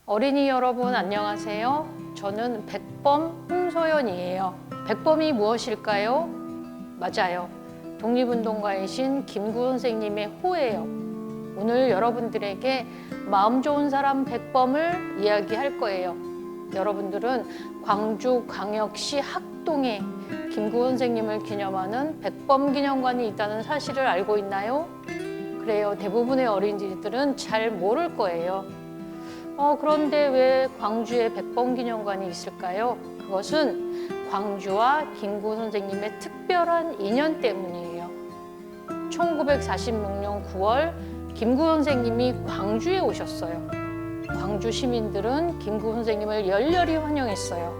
어린이 여러분 안녕하세요. 저는 백범 홍소연이에요. 백범이 무엇일까요? 맞아요. 독립운동가이신 김구 선생님의 호예요. 오늘 여러분들에게 마음 좋은 사람 백범을 이야기할 거예요. 여러분들은 광주광역시 학동에 김구 선생님을 기념하는 백범기념관이 있다는 사실을 알고 있나요? 그래요. 대부분의 어린이들은 잘 모를 거예요. 그런데 왜 광주에 백범기념관이 있을까요? 그것은 광주와 김구 선생님의 특별한 인연 때문이에요. 1946년 9월 김구 선생님이 광주에 오셨어요. 광주 시민들은 김구 선생님을 열렬히 환영했어요.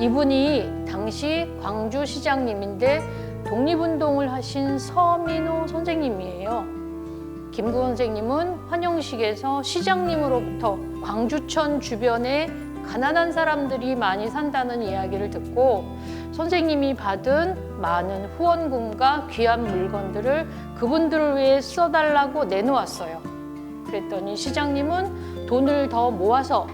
이분이 당시 광주시장님인데 독립운동을 하신 서민호 선생님이에요. 김구 선생님은 환영식에서 시장님으로부터 광주천 주변에 가난한 사람들이 많이 산다는 이야기를 듣고 선생님이 받은 많은 후원금과 귀한 물건들을 그분들을 위해 써달라고 내놓았어요. 그랬더니 시장님은 돈을 더 모아서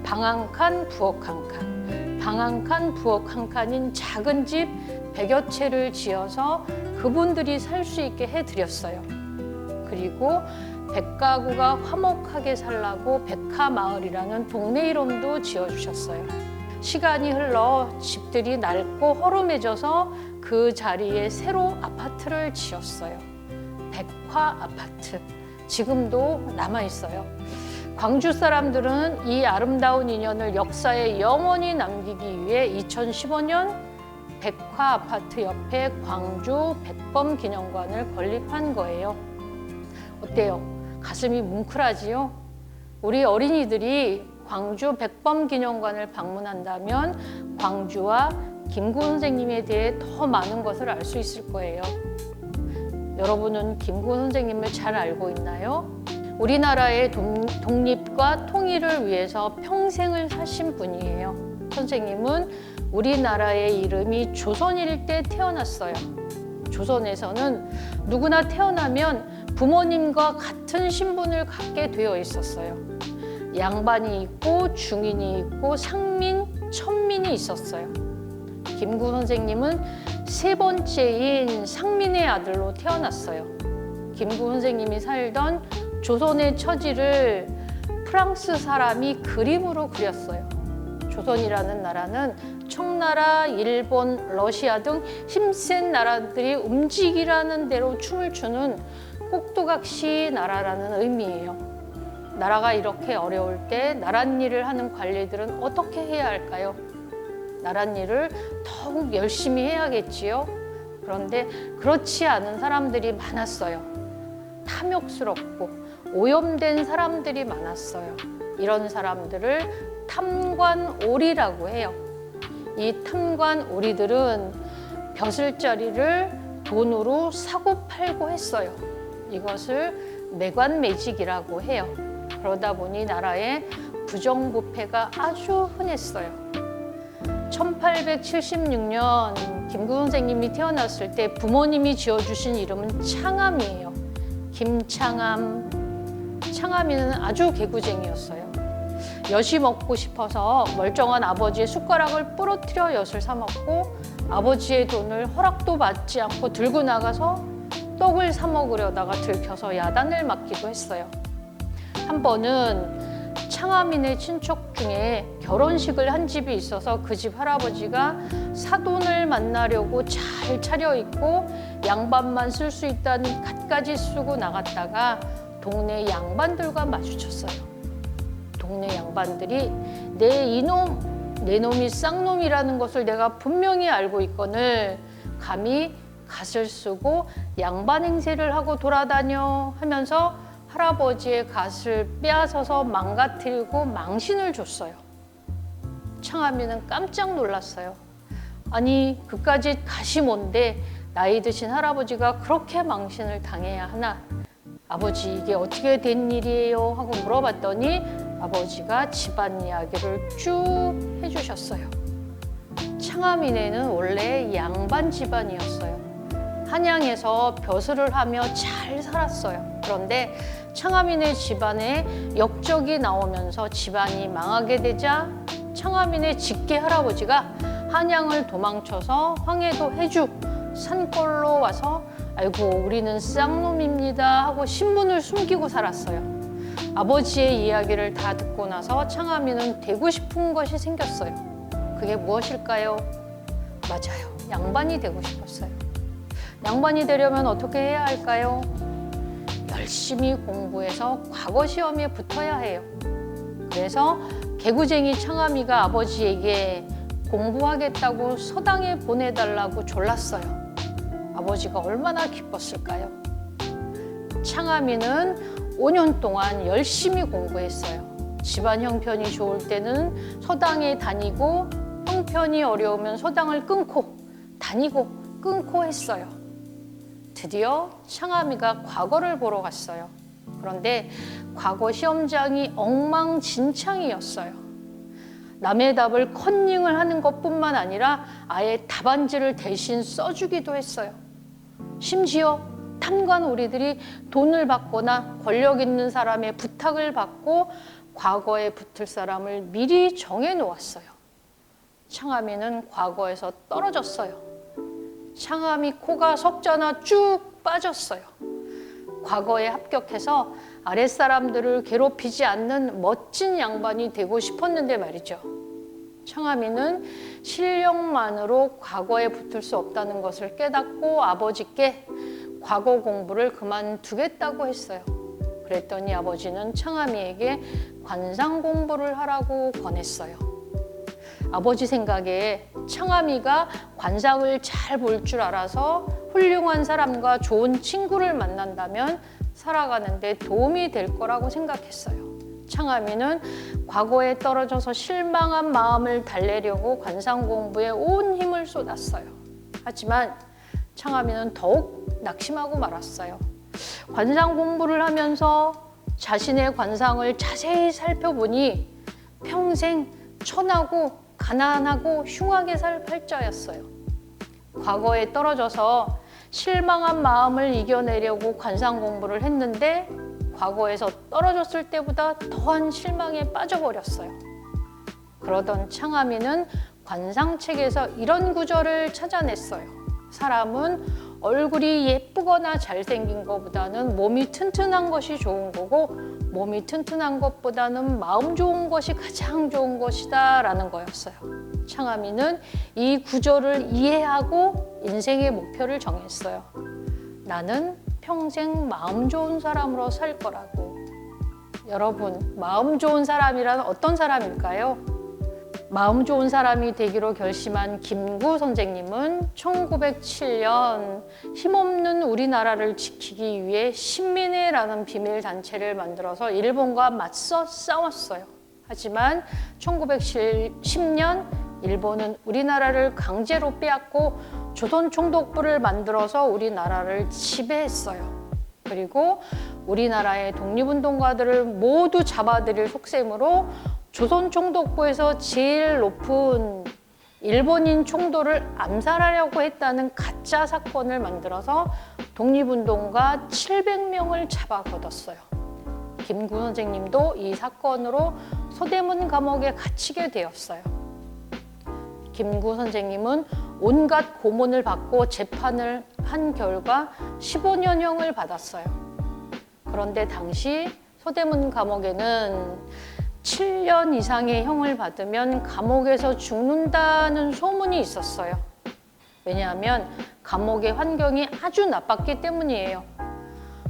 방 한 칸, 부엌 한 칸, 방 한 칸, 부엌 한 칸인 작은 집 100여 채를 지어서 그분들이 살 수 있게 해드렸어요. 그리고 백가구가 화목하게 살라고 백화마을이라는 동네 이름도 지어주셨어요. 시간이 흘러 집들이 낡고 허름해져서 그 자리에 새로 아파트를 지었어요. 백화아파트. 지금도 남아있어요. 광주 사람들은 이 아름다운 인연을 역사에 영원히 남기기 위해 2015년 백화아파트 옆에 광주 백범기념관을 건립한 거예요. 어때요? 가슴이 뭉클하지요? 우리 어린이들이 광주 백범기념관을 방문한다면 광주와 김구 선생님에 대해 더 많은 것을 알 수 있을 거예요. 여러분은 김구 선생님을 잘 알고 있나요? 우리나라의 독립과 통일을 위해서 평생을 사신 분이에요. 선생님은 우리나라의 이름이 조선일 때 태어났어요. 조선에서는 누구나 태어나면 부모님과 같은 신분을 갖게 되어 있었어요. 양반이 있고 중인이 있고 상민, 천민이 있었어요. 김구 선생님은 세 번째인 상민의 아들로 태어났어요. 김구 선생님이 살던 조선의 처지를 프랑스 사람이 그림으로 그렸어요. 조선이라는 나라는 청나라, 일본, 러시아 등 힘센 나라들이 움직이라는 대로 춤을 추는 꼭두각시 나라라는 의미예요. 나라가 이렇게 어려울 때 나랏일을 하는 관리들은 어떻게 해야 할까요? 나랏일을 더욱 열심히 해야겠지요. 그런데 그렇지 않은 사람들이 많았어요. 탐욕스럽고 오염된 사람들이 많았어요. 이런 사람들을 탐관오리라고 해요. 이 탐관오리들은 벼슬자리를 돈으로 사고 팔고 했어요. 이것을 매관매직이라고 해요. 그러다 보니 나라에 부정부패가 아주 흔했어요. 1876년 김구 선생님이 태어났을 때 부모님이 지어주신 이름은 창암이에요. 김창암. 창암이는 아주 개구쟁이였어요. 엿이 먹고 싶어서 멀쩡한 아버지의 숟가락을 부러뜨려 엿을 사 먹고 아버지의 돈을 허락도 받지 않고 들고 나가서 떡을 사 먹으려다가 들켜서 야단을 맞기도 했어요. 한 번은 창암인의 친척 중에 결혼식을 한 집이 있어서 그 집 할아버지가 사돈을 만나려고 잘 차려입고 양반만 쓸 수 있다는 갖가지 쓰고 나갔다가 동네 양반들과 마주쳤어요. 동네 양반들이 내 놈이 쌍놈이라는 것을 내가 분명히 알고 있거늘 감히 갓을 쓰고 양반 행세를 하고 돌아다녀 하면서 할아버지의 갓을 빼앗아서 망가뜨리고 망신을 줬어요. 창암이는 깜짝 놀랐어요. 아니 그까짓 갓이 뭔데 나이 드신 할아버지가 그렇게 망신을 당해야 하나. 아버지, 이게 어떻게 된 일이에요? 하고 물어봤더니 아버지가 집안 이야기를 쭉 해주셨어요. 창암인에는 원래 양반 집안이었어요. 한양에서 벼슬을 하며 잘 살았어요. 그런데 창암인의 집안에 역적이 나오면서 집안이 망하게 되자 창암인의 직계 할아버지가 한양을 도망쳐서 황해도 해주 산골로 와서 아이고 우리는 쌍놈입니다 하고 신분을 숨기고 살았어요. 아버지의 이야기를 다 듣고 나서 창암인은 되고 싶은 것이 생겼어요. 그게 무엇일까요? 맞아요. 양반이 되고 싶었어요. 양반이 되려면 어떻게 해야 할까요? 열심히 공부해서 과거 시험에 붙어야 해요. 그래서 개구쟁이 창암이가 아버지에게 공부하겠다고 서당에 보내달라고 졸랐어요. 아버지가 얼마나 기뻤을까요? 창암이는 5년 동안 열심히 공부했어요. 집안 형편이 좋을 때는 서당에 다니고 형편이 어려우면 서당을 끊고 다니고 끊고 했어요. 드디어 창암이가 과거를 보러 갔어요. 그런데 과거 시험장이 엉망진창이었어요. 남의 답을 컨닝을 하는 것뿐만 아니라 아예 답안지를 대신 써주기도 했어요. 심지어 탐관 오리들이 돈을 받거나 권력 있는 사람의 부탁을 받고 과거에 붙을 사람을 미리 정해 놓았어요. 창암이는 과거에서 떨어졌어요. 창암이 코가 석자나 쭉 빠졌어요. 과거에 합격해서 아랫사람들을 괴롭히지 않는 멋진 양반이 되고 싶었는데 말이죠. 창암이는 실력만으로 과거에 붙을 수 없다는 것을 깨닫고 아버지께 과거 공부를 그만두겠다고 했어요. 그랬더니 아버지는 창암이에게 관상 공부를 하라고 권했어요. 아버지 생각에 창암이가 관상을 잘 볼 줄 알아서 훌륭한 사람과 좋은 친구를 만난다면 살아가는 데 도움이 될 거라고 생각했어요. 창암이는 과거에 떨어져서 실망한 마음을 달래려고 관상 공부에 온 힘을 쏟았어요. 하지만 창암이는 더욱 낙심하고 말았어요. 관상 공부를 하면서 자신의 관상을 자세히 살펴보니 평생 천하고 가난하고 흉하게 살 팔자였어요. 과거에 떨어져서 실망한 마음을 이겨내려고 관상 공부를 했는데 과거에서 떨어졌을 때보다 더한 실망에 빠져버렸어요. 그러던 창암이는 관상책에서 이런 구절을 찾아냈어요. 사람은 얼굴이 예쁘거나 잘생긴 것보다는 몸이 튼튼한 것이 좋은 거고 몸이 튼튼한 것보다는 마음 좋은 것이 가장 좋은 것이다 라는 거였어요. 창암이는 이 구절을 이해하고 인생의 목표를 정했어요. 나는 평생 마음 좋은 사람으로 살 거라고. 여러분, 마음 좋은 사람이란 어떤 사람일까요? 마음 좋은 사람이 되기로 결심한 김구 선생님은 1907년 힘없는 우리나라를 지키기 위해 신민회라는 비밀단체를 만들어서 일본과 맞서 싸웠어요. 하지만 1910년 일본은 우리나라를 강제로 빼앗고 조선총독부를 만들어서 우리나라를 지배했어요. 그리고 우리나라의 독립운동가들을 모두 잡아들일 속셈으로 조선총독부에서 제일 높은 일본인 총독을 암살하려고 했다는 가짜 사건을 만들어서 독립운동가 700명을 잡아걷었어요. 김구 선생님도 이 사건으로 서대문 감옥에 갇히게 되었어요. 김구 선생님은 온갖 고문을 받고 재판을 한 결과 15년형을 받았어요. 그런데 당시 서대문 감옥에는 7년 이상의 형을 받으면 감옥에서 죽는다는 소문이 있었어요. 왜냐하면 감옥의 환경이 아주 나빴기 때문이에요.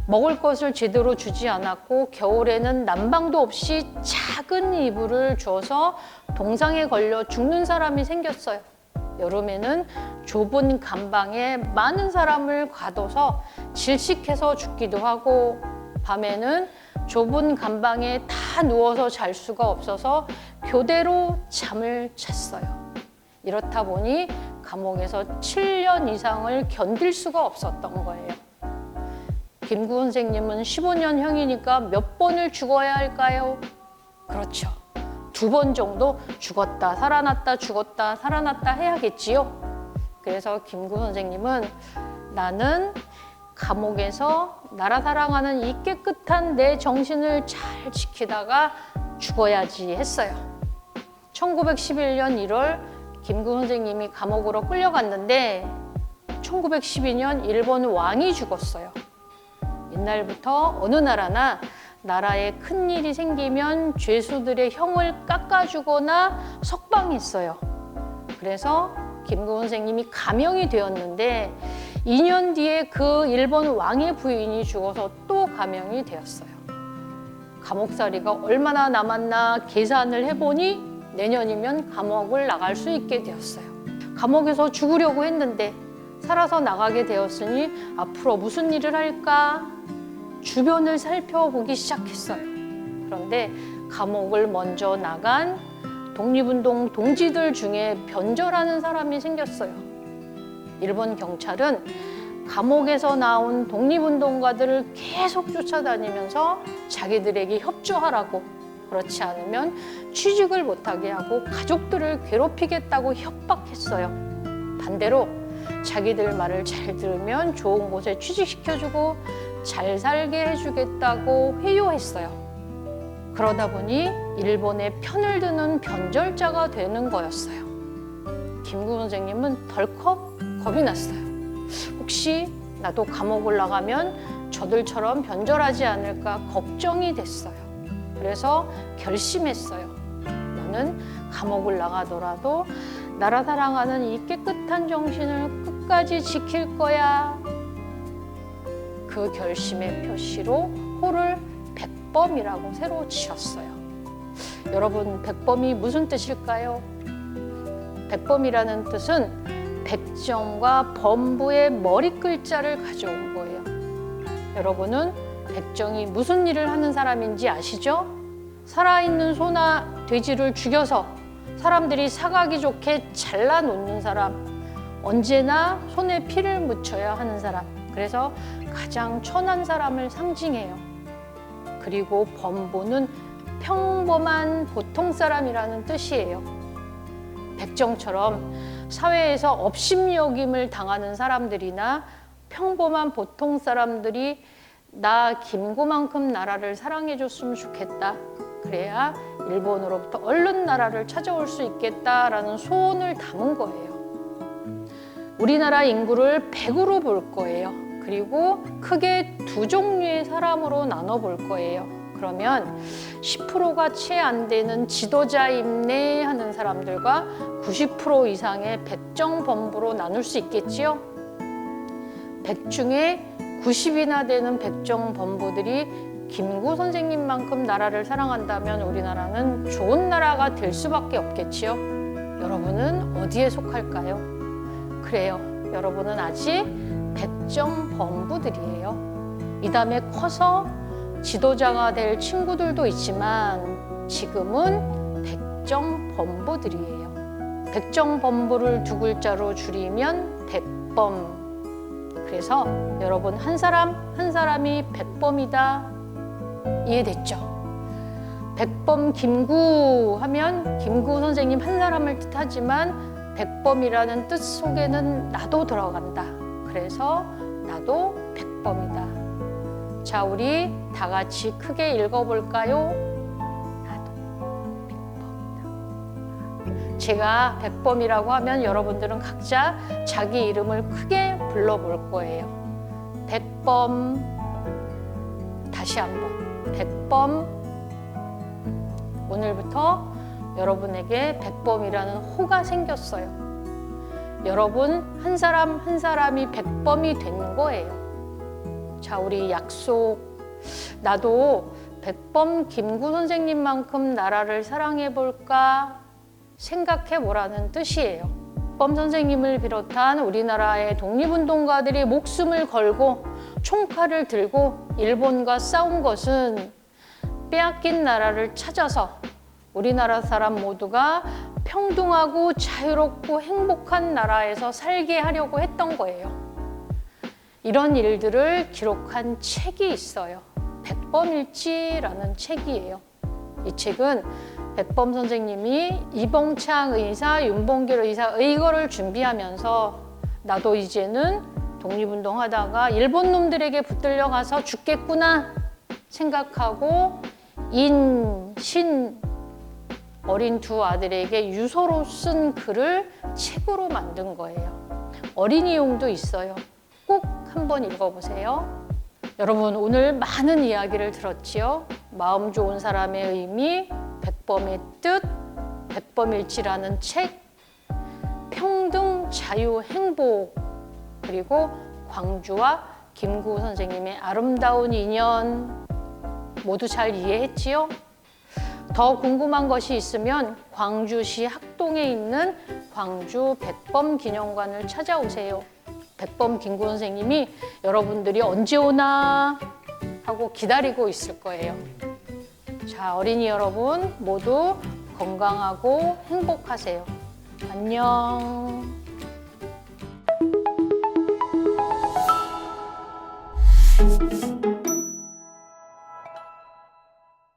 먹을 것을 제대로 주지 않았고 겨울에는 난방도 없이 작은 이불을 줘서 동상에 걸려 죽는 사람이 생겼어요. 여름에는 좁은 감방에 많은 사람을 가둬서 질식해서 죽기도 하고 밤에는 좁은 감방에 다 누워서 잘 수가 없어서 교대로 잠을 잤어요. 이렇다 보니 감옥에서 7년 이상을 견딜 수가 없었던 거예요. 김구 선생님은 15년형이니까 몇 번을 죽어야 할까요? 그렇죠. 2번 정도 죽었다 살아났다 죽었다 살아났다 해야겠지요. 그래서 김구 선생님은 나는 감옥에서 나라 사랑하는 이 깨끗한 내 정신을 잘 지키다가 죽어야지 했어요. 1911년 1월 김구 선생님이 감옥으로 끌려갔는데 1912년 일본 왕이 죽었어요. 옛날부터 어느 나라나 나라에 큰일이 생기면 죄수들의 형을 깎아주거나 석방했어요. 그래서 김구 선생님이 감형이 되었는데 2년 뒤에 그 일본 왕의 부인이 죽어서 또 감형이 되었어요. 감옥살이가 얼마나 남았나 계산을 해보니 내년이면 감옥을 나갈 수 있게 되었어요. 감옥에서 죽으려고 했는데 살아서 나가게 되었으니 앞으로 무슨 일을 할까? 주변을 살펴보기 시작했어요. 그런데 감옥을 먼저 나간 독립운동 동지들 중에 변절하는 사람이 생겼어요. 일본 경찰은 감옥에서 나온 독립운동가들을 계속 쫓아다니면서 자기들에게 협조하라고, 그렇지 않으면 취직을 못하게 하고 가족들을 괴롭히겠다고 협박했어요. 반대로 자기들 말을 잘 들으면 좋은 곳에 취직시켜주고 잘 살게 해주겠다고 회유했어요. 그러다 보니 일본의 편을 드는 변절자가 되는 거였어요. 김구 선생님은 덜컥 겁이 났어요. 혹시 나도 감옥을 나가면 저들처럼 변절하지 않을까 걱정이 됐어요. 그래서 결심했어요. 나는 감옥을 나가더라도 나라 사랑하는 이 깨끗한 정신을 끝까지 지킬 거야. 그 결심의 표시로 호를 백범이라고 새로 지었어요. 여러분, 백범이 무슨 뜻일까요? 백범이라는 뜻은 백정과 범부의 머리 글자를 가져온 거예요. 여러분은 백정이 무슨 일을 하는 사람인지 아시죠? 살아있는 소나 돼지를 죽여서 사람들이 사가기 좋게 잘라놓는 사람, 언제나 손에 피를 묻혀야 하는 사람, 그래서 가장 천한 사람을 상징해요. 그리고 범부는 평범한 보통 사람이라는 뜻이에요. 백정처럼 사회에서 업신여김을 당하는 사람들이나 평범한 보통 사람들이 나 김구만큼 나라를 사랑해줬으면 좋겠다. 그래야 일본으로부터 얼른 나라를 찾아올 수 있겠다라는 소원을 담은 거예요. 우리나라 인구를 100으로 볼 거예요. 그리고 크게 2종류의 사람으로 나눠 볼 거예요. 그러면 10%가 채 안 되는 지도자 임내하는 사람들과 90% 이상의 백정범부로 나눌 수 있겠지요. 100 중에 90이나 되는 백정범부들이 김구 선생님만큼 나라를 사랑한다면 우리나라는 좋은 나라가 될 수밖에 없겠지요. 여러분은 어디에 속할까요? 그래요. 여러분은 아직 백정범부들이에요. 이 다음에 커서 지도자가 될 친구들도 있지만 지금은 백정범부들이에요. 백정범부를 2글자로 줄이면 백범. 그래서 여러분, 한 사람 한 사람이 백범이다. 이해됐죠? 백범 김구 하면 김구 선생님 한 사람을 뜻하지만 백범이라는 뜻 속에는 나도 들어간다. 그래서 나도 백범이다. 자, 우리 다 같이 크게 읽어볼까요? 나도 백범이다. 제가 백범이라고 하면 여러분들은 각자 자기 이름을 크게 불러볼 거예요. 백범. 다시 한번. 백범. 오늘부터 여러분에게 백범이라는 호가 생겼어요. 여러분 한 사람 한 사람이 백범이 된 거예요. 자, 우리 약속. 나도 백범 김구 선생님만큼 나라를 사랑해 볼까 생각해 보라는 뜻이에요. 백범 선생님을 비롯한 우리나라의 독립운동가들이 목숨을 걸고 총칼을 들고 일본과 싸운 것은 빼앗긴 나라를 찾아서 우리나라 사람 모두가 평등하고 자유롭고 행복한 나라에서 살게 하려고 했던 거예요. 이런 일들을 기록한 책이 있어요. 백범일지라는 책이에요. 이 책은 백범 선생님이 이봉창 의사, 윤봉길 의사 의거를 준비하면서 나도 이제는 독립운동하다가 일본 놈들에게 붙들려 가서 죽겠구나 생각하고 신 어린 두 아들에게 유서로 쓴 글을 책으로 만든 거예요. 어린이용도 있어요. 꼭 한번 읽어보세요. 여러분, 오늘 많은 이야기를 들었지요? 마음 좋은 사람의 의미, 백범의 뜻, 백범일지라는 책, 평등, 자유, 행복, 그리고 광주와 김구 선생님의 아름다운 인연 모두 잘 이해했지요? 더 궁금한 것이 있으면 광주시 학동에 있는 광주 백범기념관을 찾아오세요. 백범 김구 선생님이 여러분들이 언제 오나 하고 기다리고 있을 거예요. 자, 어린이 여러분 모두 건강하고 행복하세요. 안녕.